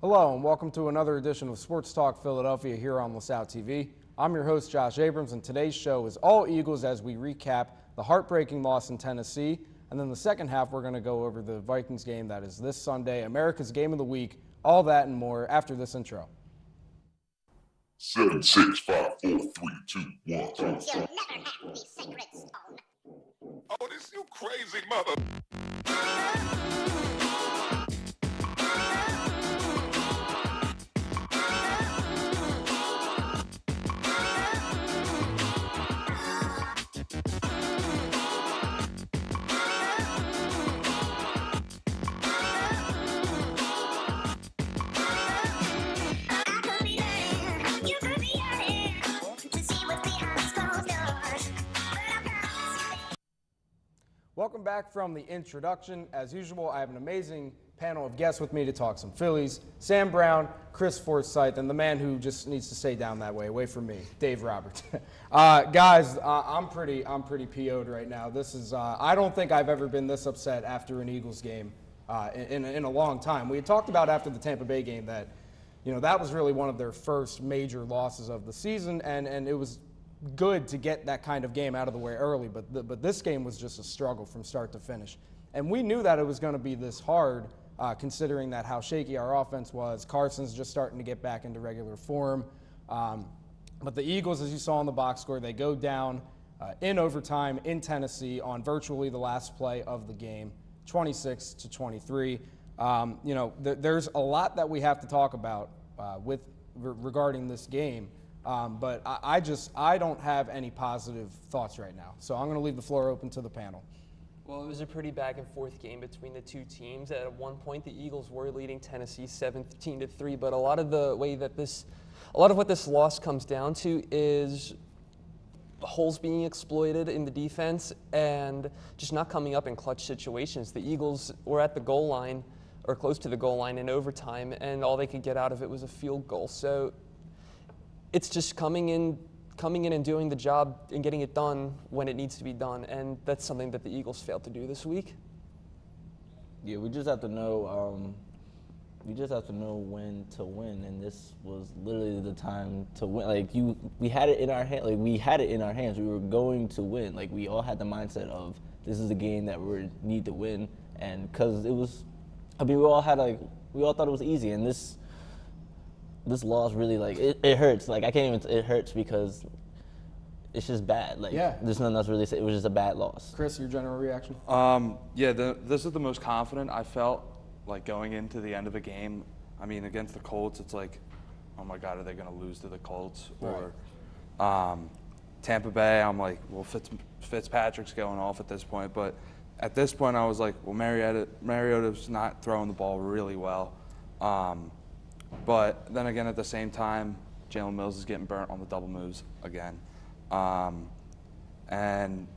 Hello and welcome to another edition of Sports Talk Philadelphia here on LaSalle TV. I'm your host Josh Abrams, and today's show is all Eagles as we recap the heartbreaking loss in Tennessee. And then the second half, we're going to go over the Vikings game that is this Sunday, America's Game of the Week, all that and more after this intro. 7, 6, 5, 4, 3, 2, 1. You'll never have the sacred stone. Oh, this you crazy mother. Welcome back from the introduction. As usual, I have an amazing panel of guests with me to talk some Phillies. Sam Brown, Chris Forsythe, and the man who just needs to stay down that way, away from me, Dave Roberts. Guys, I'm pretty PO'd right now. This is I don't think I've ever been this upset after an Eagles game in a long time. We had talked about after the Tampa Bay game that, that was really one of their first major losses of the season, and it was good to get that kind of game out of the way early, but this game was just a struggle from start to finish. And we knew that it was going to be this hard, considering that how shaky our offense was. Carson's just starting to get back into regular form. But the Eagles, as you saw in the box score, they go down in overtime in Tennessee on virtually the last play of the game, 26-23. There's a lot that we have to talk about regarding this game. But I don't have any positive thoughts right now. So I'm going to leave the floor open to the panel. Well, it was a pretty back and forth game between the two teams. At one point, the Eagles were leading Tennessee 17-3, but a lot of what this loss comes down to is holes being exploited in the defense and just not coming up in clutch situations. The Eagles were at the goal line or close to the goal line in overtime, and all they could get out of it was a field goal. So it's just coming in and doing the job and getting it done when it needs to be done, and that's something that the Eagles failed to do this week. Yeah, we just have to know. When to win, and this was literally the time to win. We had it in our hand. We had it in our hands. We were going to win. We all had the mindset of this is a game that we need to win, and because it was, we all thought it was easy, and this loss really it hurts. I can't even. It hurts because it's just bad. There's nothing else really to say. It was just a bad loss. Chris, your general reaction? This is the most confident I felt going into the end of a game. I mean, against the Colts, it's oh my God, are they going to lose to the Colts? Right. Or Tampa Bay, I'm well, Fitzpatrick's going off at this point. But at this point, I was well, Mariota's not throwing the ball really well. But then again, at the same time, Jalen Mills is getting burnt on the double moves again. And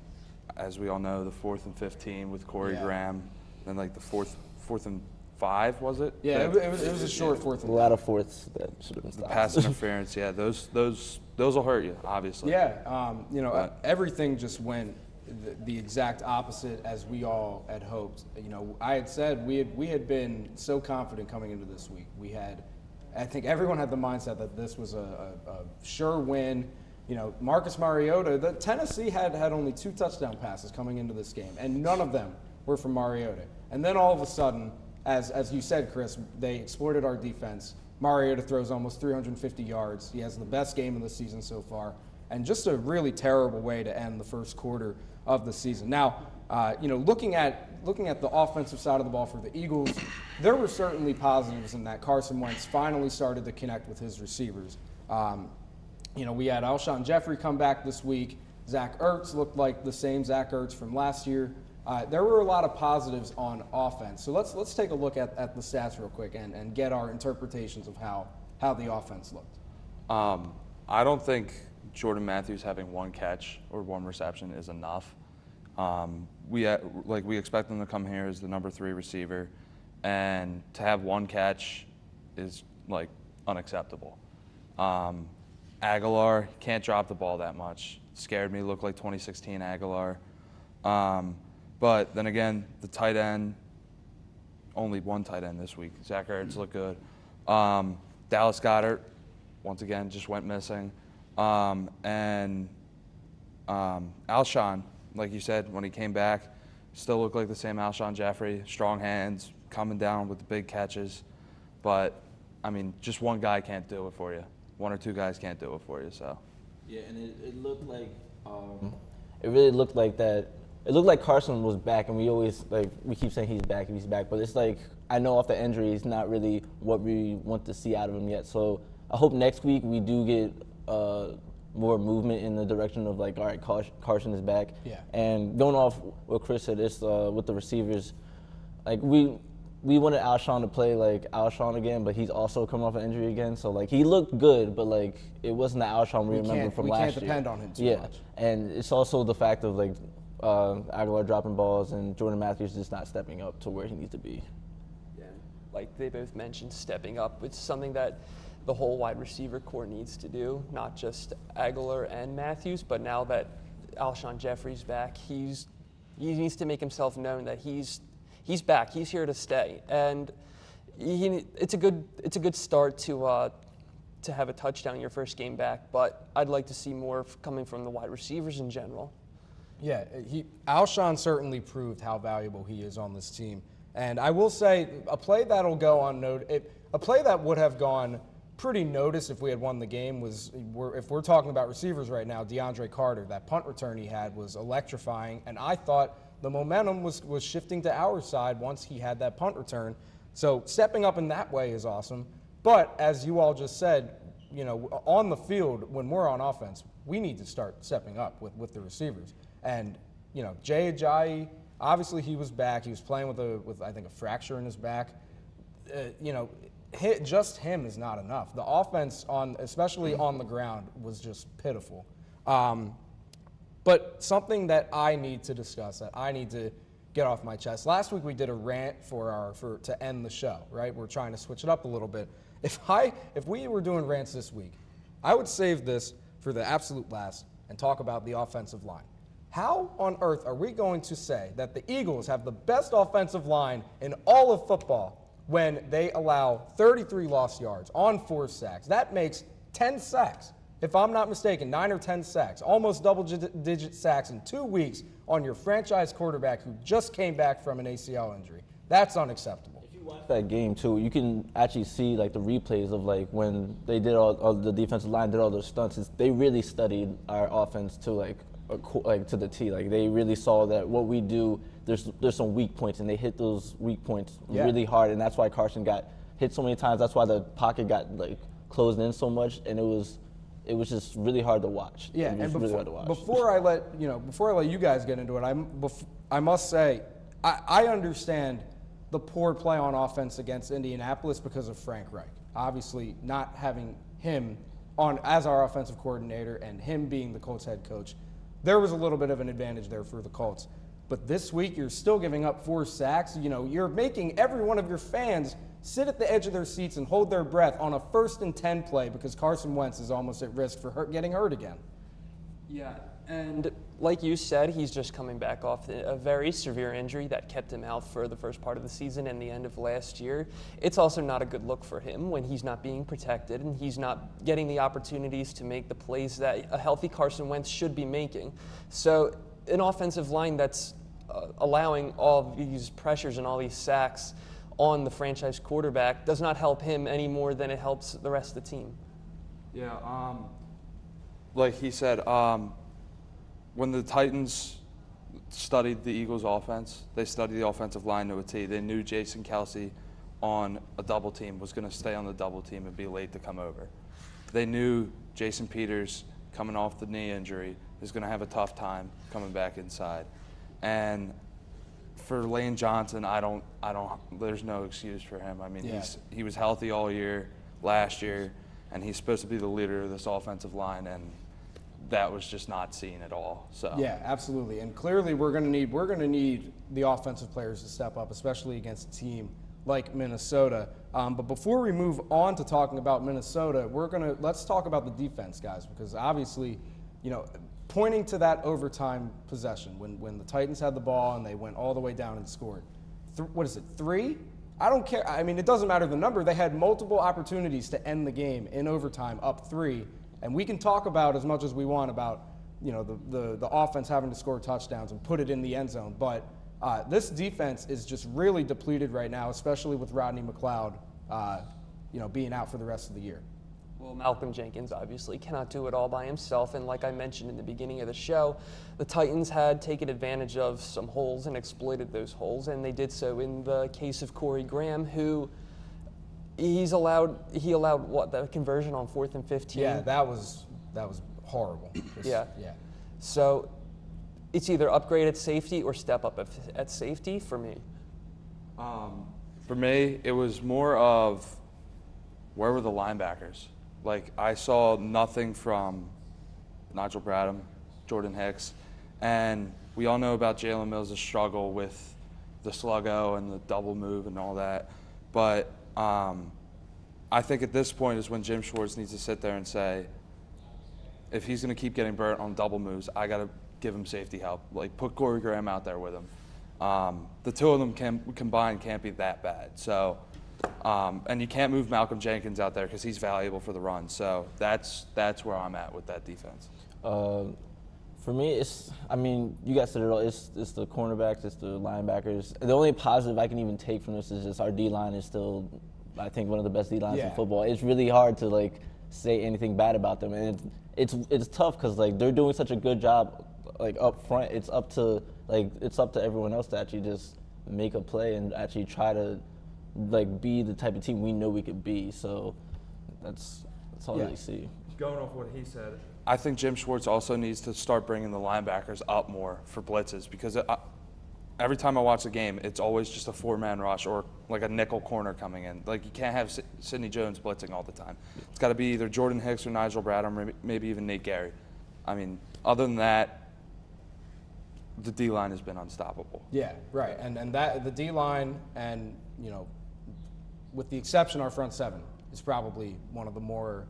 as we all know, the 4th and 15 with Corey Graham, then the 4th and 5, was it? Yeah, it was a short 4th and 5. A lot of fourths that should have been stopped. The pass interference, yeah, those will hurt you, obviously. Yeah, everything just went the exact opposite as we all had hoped. I had said we had been so confident coming into this week. I think everyone had the mindset that this was a sure win. Marcus Mariota, Tennessee had only 2 touchdown passes coming into this game, and none of them were from Mariota. And then all of a sudden, as you said, Chris, they exploited our defense. Mariota throws almost 350 yards. He has the best game of the season so far, and just a really terrible way to end the first quarter of the season. Now, looking at the offensive side of the ball for the Eagles, there were certainly positives in that Carson Wentz finally started to connect with his receivers. We had Alshon Jeffrey come back this week. Zach Ertz looked like the same Zach Ertz from last year. There were a lot of positives on offense. So let's take a look at the stats real quick and get our interpretations of how the offense looked. I don't think Jordan Matthews having 1 catch or 1 reception is enough. We expect him to come here as the number 3 receiver, and to have 1 catch is unacceptable. Aguilar can't drop the ball that much. Scared me. Looked like 2016 Aguilar. But then again, the tight end, only 1 tight end this week. Zach Ertz looked good. Dallas Goedert, once again, just went missing. And Alshon, like you said, when he came back, still looked like the same Alshon Jeffrey, strong hands, coming down with the big catches. But, I mean, just one guy can't do it for you. One or two guys can't do it for you, so. Yeah, and it looked like it really looked like that. It looked like Carson was back, and we keep saying he's back, but it's like I know off the injury, it's not really what we want to see out of him yet. So I hope next week we do get more movement in the direction of like, all right, Carson is back. Yeah. And going off what Chris said, it's with the receivers, like we wanted Alshon to play like Alshon again, but he's also come off an injury again. So like he looked good, but like it wasn't the Alshon we remember from last year. We can't depend on him too much. And it's also the fact of like Aguilar dropping balls and Jordan Matthews just not stepping up to where he needs to be. Yeah. Like they both mentioned, stepping up. It's something that the whole wide receiver core needs to do, not just Aguilar and Matthews, but now that Alshon Jeffrey's back, he needs to make himself known that he's back. He's here to stay, and it's a good start to have a touchdown your first game back. But I'd like to see more coming from the wide receivers in general. Yeah, Alshon certainly proved how valuable he is on this team, and I will say a play that'll go unnoticed, a play that would have gone pretty noticed if we had won the game if we're talking about receivers right now, DeAndre Carter, that punt return he had was electrifying, and I thought the momentum was shifting to our side once he had that punt return. So stepping up in that way is awesome. But as you all just said, on the field, when we're on offense, we need to start stepping up with the receivers. And, Jay Ajayi, obviously he was back. He was playing with I think, a fracture in his back. Just him is not enough. The offense, especially on the ground, was just pitiful. But something that I need to discuss, that I need to get off my chest. Last week we did a rant to end the show, right? We're trying to switch it up a little bit. If we were doing rants this week, I would save this for the absolute last and talk about the offensive line. How on earth are we going to say that the Eagles have the best offensive line in all of football when they allow 33 lost yards on 4 sacks? That makes 10 sacks. If I'm not mistaken, 9 or 10 sacks, almost double-digit sacks in 2 weeks on your franchise quarterback who just came back from an ACL injury. That's unacceptable. If you watch that game too, you can actually see like the replays of like when they did all the defensive line did all those stunts. They really studied our offense to like to the T. Like they really saw that what we do, there's some weak points, and they hit those weak points really hard, and that's why Carson got hit so many times. That's why the pocket got like closed in so much, and it was just really hard to watch. Yeah, and really hard to watch. Before I let you guys get into it, I must say I understand the poor play on offense against Indianapolis because of Frank Reich. Obviously, not having him on as our offensive coordinator and him being the Colts head coach, there was a little bit of an advantage there for the Colts. But this week, you're still giving up 4 sacks. You're making every one of your fans sit at the edge of their seats and hold their breath on a 1st and 10 play because Carson Wentz is almost at risk for getting hurt again. Yeah, and like you said, he's just coming back off a very severe injury that kept him out for the first part of the season and the end of last year. It's also not a good look for him when he's not being protected and he's not getting the opportunities to make the plays that a healthy Carson Wentz should be making. So an offensive line that's allowing all these pressures and all these sacks on the franchise quarterback does not help him any more than it helps the rest of the team. Yeah, like he said, when the Titans studied the Eagles' offense, they studied the offensive line to a T. They knew Jason Kelsey on a double team was going to stay on the double team and be late to come over. They knew Jason Peters, coming off the knee injury, is going to have a tough time coming back inside. And for Lane Johnson, there's no excuse for him. I mean, he was healthy all year, last year, and he's supposed to be the leader of this offensive line, and that was just not seen at all. So yeah, absolutely. And clearly we're going to need the offensive players to step up, especially against a team like Minnesota. But before we move on to talking about Minnesota, let's talk about the defense, guys, because obviously, pointing to that overtime possession when the Titans had the ball and they went all the way down and scored. What is it, 3? I don't care. I mean, it doesn't matter the number. They had multiple opportunities to end the game in overtime, up 3, and we can talk about as much as we want about the offense having to score touchdowns and put it in the end zone, but this defense is just really depleted right now, especially with Rodney McLeod, being out for the rest of the year. Well, Malcolm Jenkins obviously cannot do it all by himself, and like I mentioned in the beginning of the show, the Titans had taken advantage of some holes and exploited those holes, and they did so in the case of Corey Graham, who he allowed what, the conversion on 4th and 15? Yeah, that was horrible. Yeah. So it's either upgrade at safety or step up at safety for me. For me, it was more of where were the linebackers? Like, I saw nothing from Nigel Bradham, Jordan Hicks, and we all know about Jalen Mills' struggle with the sluggo and the double move and all that. But I think at this point is when Jim Schwartz needs to sit there and say, if he's going to keep getting burnt on double moves, I got to give him safety help. Like, put Corey Graham out there with him. The two of them combined can't be that bad. So, and you can't move Malcolm Jenkins out there because he's valuable for the run. So that's where I'm at with that defense. For me, you guys said it all. It's the cornerbacks, it's the linebackers. The only positive I can even take from this is just our D-line is still, I think, one of the best D-lines in football. It's really hard to say anything bad about them, and it's tough because they're doing such a good job up front. It's up to everyone else to actually just make a play and actually try to be the type of team we know we could be. So that's all I really see. Going off what he said, I think Jim Schwartz also needs to start bringing the linebackers up more for blitzes because every time I watch a game, it's always just a 4-man rush or a nickel corner coming in. You can't have Sidney Jones blitzing all the time. It's got to be either Jordan Hicks or Nigel Bradham or maybe even Nate Gary. I mean, other than that, the D-line has been unstoppable. Yeah, right. And that the D-line and, with the exception of our front seven, is probably one of the more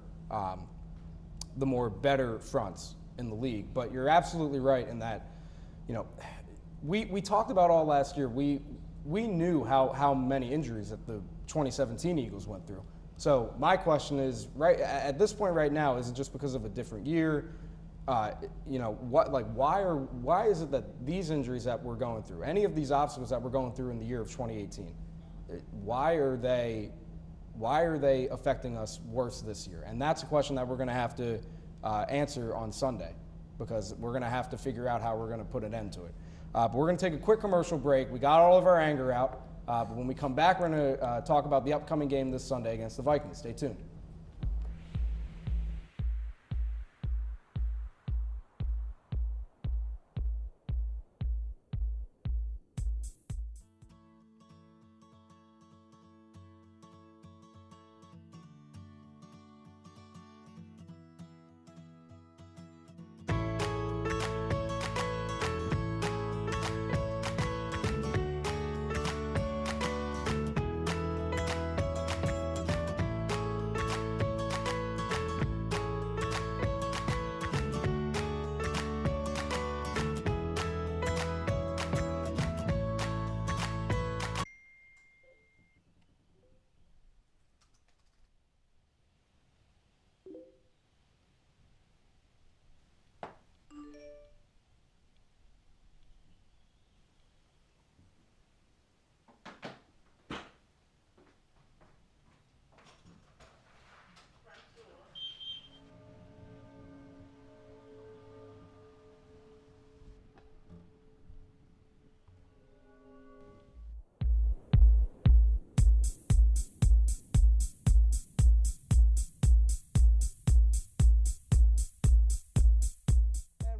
better fronts in the league. But you're absolutely right in that, we talked about all last year. We knew how many injuries that the 2017 Eagles went through. So my question is, right at this point right now, is it just because of a different year? Why is it that these injuries that we're going through, any of these obstacles that we're going through in the year of 2018, why are they affecting us worse this year? And that's a question that we're going to have to answer on Sunday, because we're going to have to figure out how we're going to put an end to it. But we're going to take a quick commercial break. We got all of our anger out. But when we come back, we're going to talk about the upcoming game this Sunday against the Vikings. Stay tuned.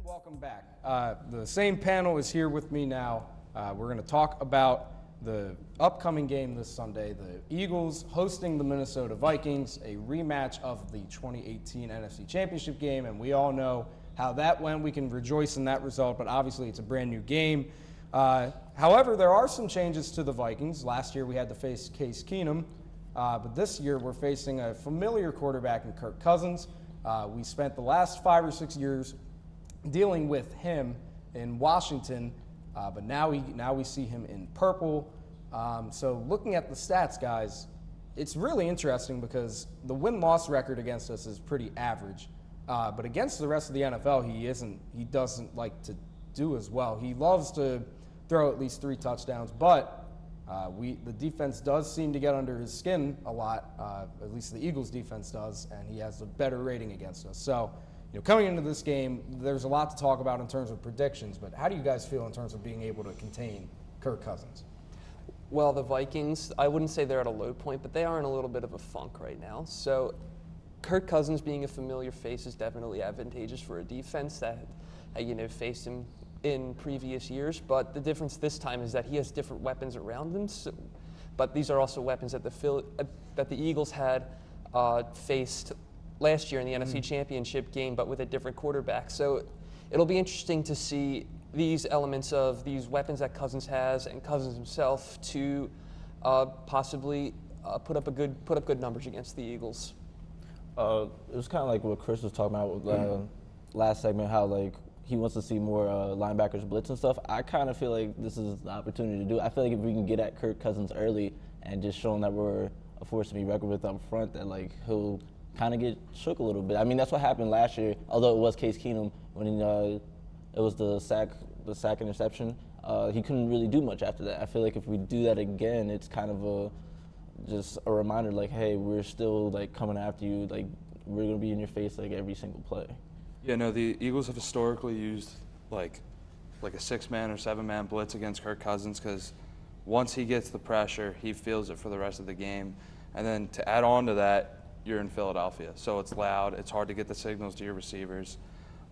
Welcome back. The same panel is here with me now. We're going to talk about the upcoming game this Sunday, the Eagles hosting the Minnesota Vikings, a rematch of the 2018 NFC Championship game, and we all know how that went. We can rejoice in that result, but obviously it's a brand new game. However, there are some changes to the Vikings. Last year we had to face Case Keenum, but this year we're facing a familiar quarterback in Kirk Cousins. We spent the last 5 or 6 years dealing with him in Washington, but now we see him in purple. So looking at the stats, guys, it's really interesting because the win-loss record against us is pretty average. But against the rest of the NFL, he doesn't like to do as well. He loves to throw at least 3 touchdowns, but the defense does seem to get under his skin a lot. At least the Eagles' defense does, and he has a better rating against us. So, coming into this game, there's a lot to talk about in terms of predictions. But how do you guys feel in terms of being able to contain Kirk Cousins? Well, the Vikings, I wouldn't say they're at a low point, but they are in a little bit of a funk right now. So Kirk Cousins being a familiar face is definitely advantageous for a defense that faced him in previous years. But the difference this time is that he has different weapons around him. But these are also weapons that the Eagles had faced last year in the NFC Championship game, but with a different quarterback. So it'll be interesting to see these elements of these weapons that Cousins has and Cousins himself to possibly put up good numbers against the Eagles. It was kind of like what Chris was talking about with last segment, how he wants to see more linebackers blitz and stuff. I kind of feel like this is the opportunity to do it. I feel like if we can get at Kirk Cousins early and just show him that we're a force to be reckoned with up front, that he'll kind of get shook a little bit. I mean, that's what happened last year, although it was Case Keenum when it was the sack interception. He couldn't really do much after that. I feel like if we do that again, it's kind of just a reminder, hey, we're still coming after you. We're gonna be in your face every single play. Yeah, no, the Eagles have historically used like a 6-man or 7-man blitz against Kirk Cousins because once he gets the pressure, he feels it for the rest of the game. And then to add on to that, you're in Philadelphia, so it's loud. It's hard to get the signals to your receivers.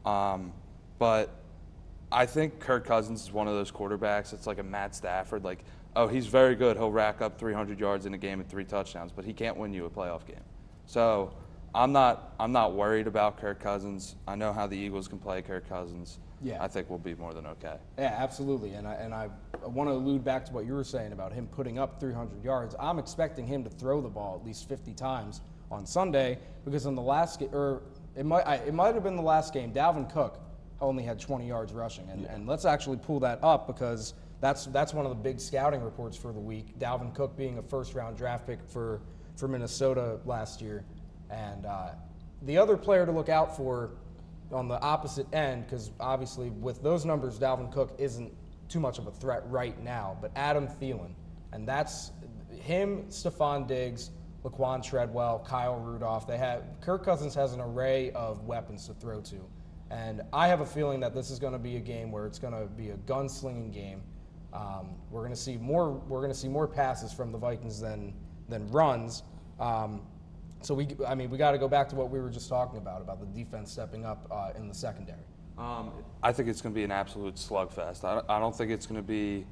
But I think Kirk Cousins is one of those quarterbacks. It's like a Matt Stafford. He's very good. He'll rack up 300 yards in a game and 3 touchdowns, but he can't win you a playoff game. So I'm not worried about Kirk Cousins. I know how the Eagles can play Kirk Cousins. Yeah. I think we'll be more than okay. Yeah, absolutely. And I want to allude back to what you were saying about him putting up 300 yards. I'm expecting him to throw the ball at least 50 times on Sunday because in the last game, or it might have been the last game, Dalvin Cook only had 20 yards rushing. And let's actually pull that up because that's one of the big scouting reports for the week. Dalvin Cook being a first-round draft pick for Minnesota last year. And the other player to look out for on the opposite end, because obviously with those numbers, Dalvin Cook isn't too much of a threat right now, but Adam Thielen. And that's him, Stephon Diggs, Laquan Treadwell, Kyle Rudolph. Kirk Cousins has an array of weapons to throw to. And I have a feeling that this is going to be a game where it's going to be a gunslinging game. We're going to see more passes from the Vikings than runs. So we got to go back to what we were just talking about the defense stepping up in the secondary. I think it's going to be an absolute slugfest. I don't think it's going to be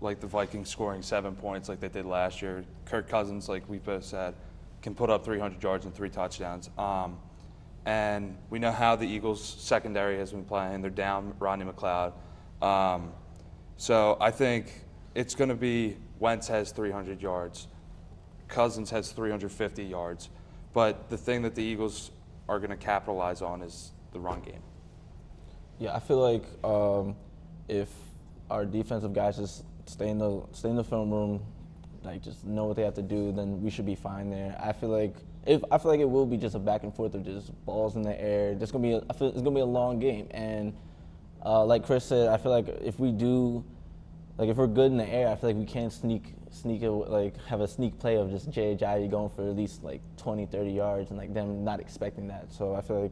like the Vikings scoring 7 points like they did last year. Kirk Cousins, like we both said, can put up 300 yards and 3 touchdowns. And we know how the Eagles' secondary has been playing. They're down Rodney McLeod. So I think it's going to be Wentz has 300 yards. Cousins has 350 yards. But the thing that the Eagles are going to capitalize on is the run game. Yeah, I feel like if our defensive guys just stay in the film room, just know what they have to do, then we should be fine there. I feel like it will be just a back and forth of just balls in the air. I feel it's gonna be a long game, and like Chris said, I feel like if we do, if we're good in the air, I feel like we can have a sneak play of just Jay Ajayi going for at least 20, 30 yards, and them not expecting that. So I feel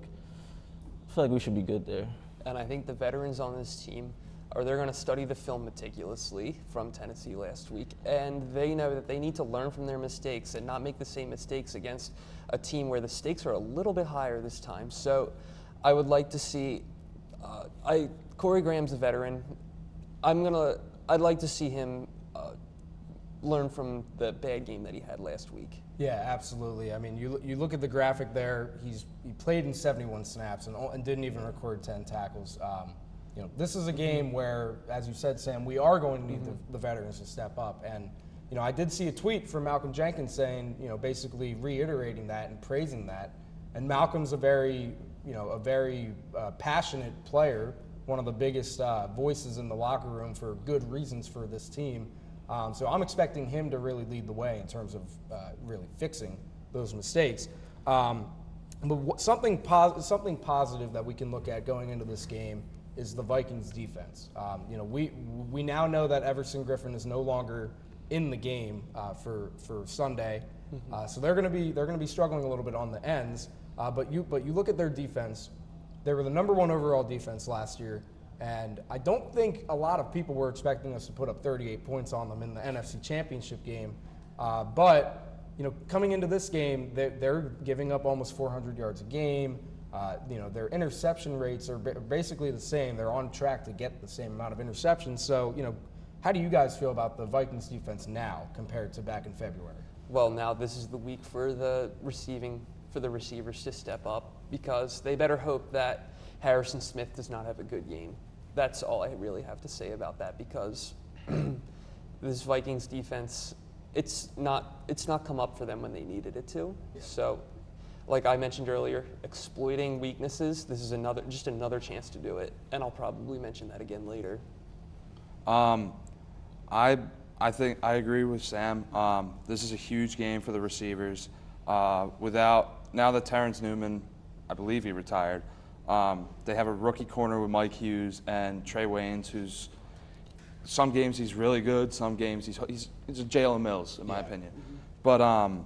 like we should be good there. And I think the veterans on this team they're going to study the film meticulously from Tennessee last week, and they know that they need to learn from their mistakes and not make the same mistakes against a team where the stakes are a little bit higher this time. So I would like to see Corey Graham's a veteran. I'd like to see him learn from the bad game that he had last week. Yeah, absolutely. I mean, you look at the graphic there. He played in 71 snaps and didn't even record 10 tackles. This is a game where, as you said, Sam, we are going to need the veterans to step up. And I did see a tweet from Malcolm Jenkins saying, basically reiterating that and praising that. And Malcolm's a very passionate player, one of the biggest voices in the locker room for good reasons for this team. So I'm expecting him to really lead the way in terms of really fixing those mistakes. But something positive that we can look at going into this game is the Vikings defense. We now know that Everson Griffin is no longer in the game for Sunday, so they're going to be struggling a little bit on the ends. But you look at their defense; they were the #1 overall defense last year, and I don't think a lot of people were expecting us to put up 38 points on them in the NFC Championship game. But coming into this game, they're giving up almost 400 yards a game. Their interception rates are basically the same. They're on track to get the same amount of interceptions. So, how do you guys feel about the Vikings defense now compared to back in February? Well, now this is the week for the receivers to step up, because they better hope that Harrison Smith does not have a good game. That's all I really have to say about that, because this Vikings defense, it's not come up for them when they needed it to. Yeah. So, like I mentioned earlier, exploiting weaknesses, this is just another chance to do it, and I'll probably mention that again later. I think I agree with Sam. This is a huge game for the receivers. Now that Terrence Newman, I believe he retired, they have a rookie corner with Mike Hughes and Trey Waynes, who's some games he's really good, some games he's a Jalen Mills in my opinion. But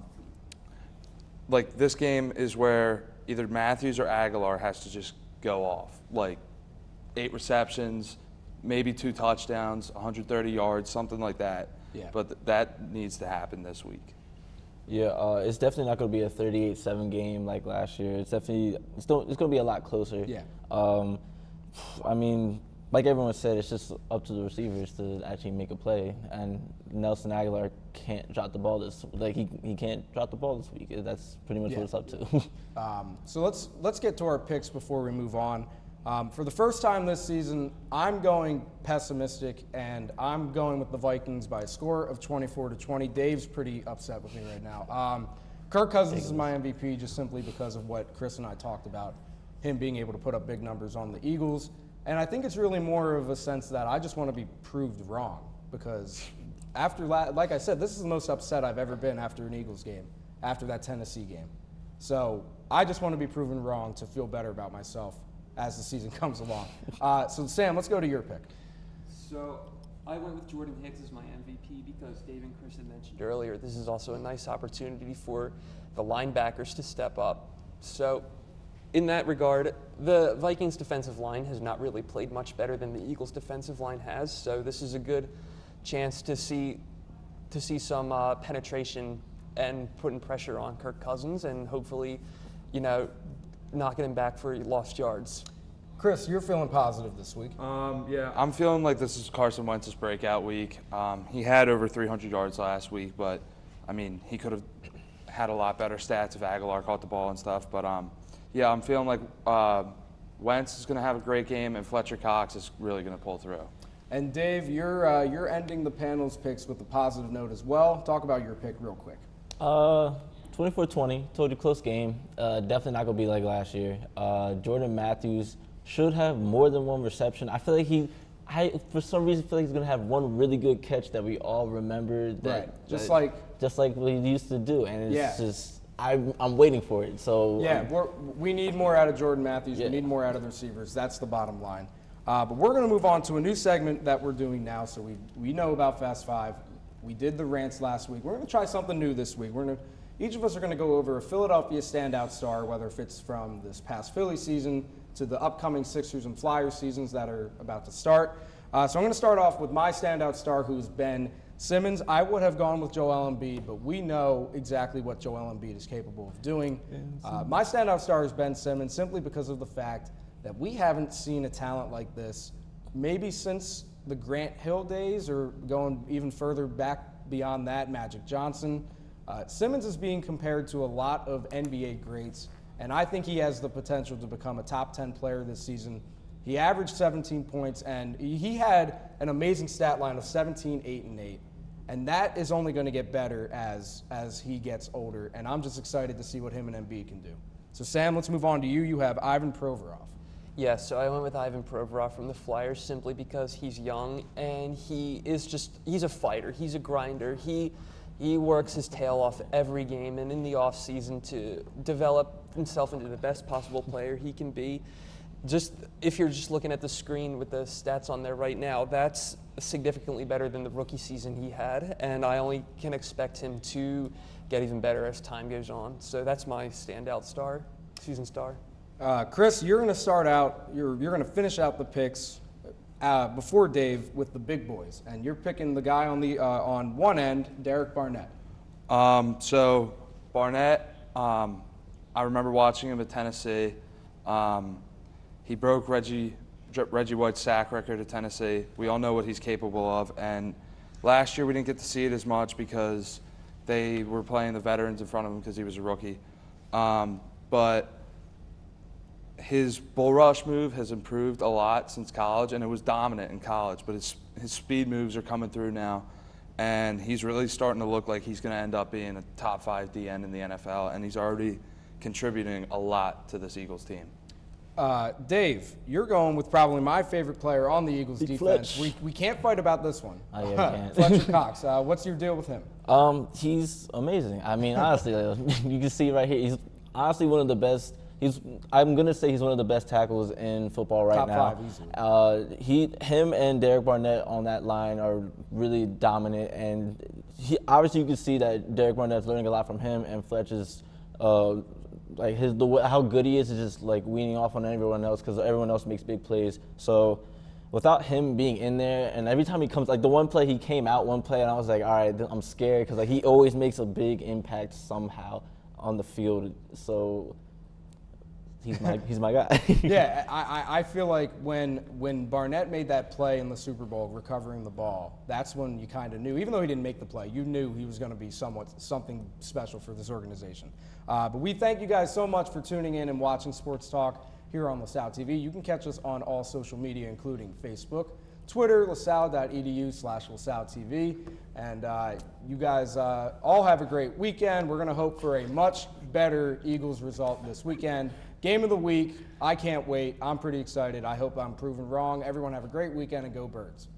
this game is where either Matthews or Aguilar has to just go off, 8 receptions, maybe 2 touchdowns, 130 yards, something like that. Yeah. But that needs to happen this week. Yeah, it's definitely not going to be a 38-7 game like last year. It's going to be a lot closer. Yeah. I mean, like everyone said, it's just up to the receivers to actually make a play. And Nelson Aguilar can't drop the ball he can't drop the ball this week. That's pretty much what it's up to. So let's get to our picks before we move on. For the first time this season, I'm going pessimistic, and I'm going with the Vikings by a score of 24-20. Dave's pretty upset with me right now. Kirk Cousins is my MVP just simply because of what Chris and I talked about, him being able to put up big numbers on the Eagles. And I think it's really more of a sense that I just want to be proved wrong, because like I said, this is the most upset I've ever been after an Eagles game, after that Tennessee game. So I just want to be proven wrong to feel better about myself as the season comes along. So Sam, let's go to your pick. So I went with Jordan Hicks as my MVP because Dave and Chris had mentioned earlier, this is also a nice opportunity for the linebackers to step up. So in that regard, the Vikings defensive line has not really played much better than the Eagles defensive line has. So this is a good chance to see some penetration and putting pressure on Kirk Cousins, and hopefully, knocking him back for lost yards. Chris, you're feeling positive this week. Yeah, I'm feeling like this is Carson Wentz's breakout week. He had over 300 yards last week, but, he could have had a lot better stats if Aguilar caught the ball and stuff. But, yeah, I'm feeling like Wentz is going to have a great game, and Fletcher Cox is really going to pull through. And, Dave, you're ending the panel's picks with a positive note as well. Talk about your pick real quick. 24-20, told you, close game. Definitely not going to be like last year. Jordan Matthews should have more than 1 reception. I feel like for some reason, feel like he's going to have 1 really good catch that we all remember. Just like what he used to do. And it's just, I'm waiting for it. So yeah, we need more out of Jordan Matthews. Yeah. We need more out of the receivers. That's the bottom line. But we're going to move on to a new segment that we're doing now. So we know about Fast Five. We did the rants last week. We're going to try something new this week. Each of us are going to go over a Philadelphia Standout Star, whether if it's from this past Philly season to the upcoming Sixers and Flyers seasons that are about to start. So I'm going to start off with my Standout Star, who's Ben Simmons. I would have gone with Joel Embiid, but we know exactly what Joel Embiid is capable of doing. My Standout Star is Ben Simmons, simply because of the fact that we haven't seen a talent like this maybe since the Grant Hill days, or going even further back beyond that, Magic Johnson. Simmons is being compared to a lot of NBA greats, and I think he has the potential to become a top 10 player this season. He averaged 17 points, and he had an amazing stat line of 17, 8, and 8. And that is only going to get better as he gets older, and I'm just excited to see what him and Embiid can do. So, Sam, let's move on to you. You have Ivan Provorov. Yeah, so I went with Ivan Provorov from the Flyers simply because he's young and he's a fighter. He's a grinder. He works his tail off every game and in the offseason to develop himself into the best possible player he can be. Just if you're just looking at the screen with the stats on there right now, that's significantly better than the rookie season he had, and I only can expect him to get even better as time goes on. So that's my standout star, season star. Chris, you're going to start out. You're going to finish out the picks before Dave with the big boys, and you're picking the guy on one end, Derek Barnett. So Barnett, I remember watching him at Tennessee. He broke Reggie White's sack record at Tennessee. We all know what he's capable of, and last year we didn't get to see it as much because they were playing the veterans in front of him because he was a rookie. But his bull rush move has improved a lot since college, and it was dominant in college, but his speed moves are coming through now, and he's really starting to look like he's going to end up being a top 5 DN in the NFL, and he's already contributing a lot to this Eagles team. Dave, you're going with probably my favorite player on the Eagles defense. Fletch. We can't fight about this one. Oh, yeah, we can't. Fletcher Cox. What's your deal with him? He's amazing. I mean, honestly, you can see right here, he's honestly one of the best. I'm gonna say he's one of the best tackles in football right now. Top 5 easily. Him and Derek Barnett on that line are really dominant, and obviously you can see that Derek Barnett's learning a lot from him, and Fletch is like how good he is just like weaning off on everyone else because everyone else makes big plays. So without him being in there, and every time he comes, like the one play he came out one play, and I was like, all right, I'm scared because like he always makes a big impact somehow on the field. So he's my guy. Yeah, I feel like when Barnett made that play in the Super Bowl, recovering the ball, that's when you kind of knew, even though he didn't make the play, you knew he was going to be something special for this organization. But we thank you guys so much for tuning in and watching Sports Talk here on LaSalle TV. You can catch us on all social media, including Facebook, Twitter, lasalle.edu/LaSalle TV. And you guys all have a great weekend. We're going to hope for a much better Eagles result this weekend. Game of the week. I can't wait. I'm pretty excited. I hope I'm proven wrong. Everyone have a great weekend and go Birds.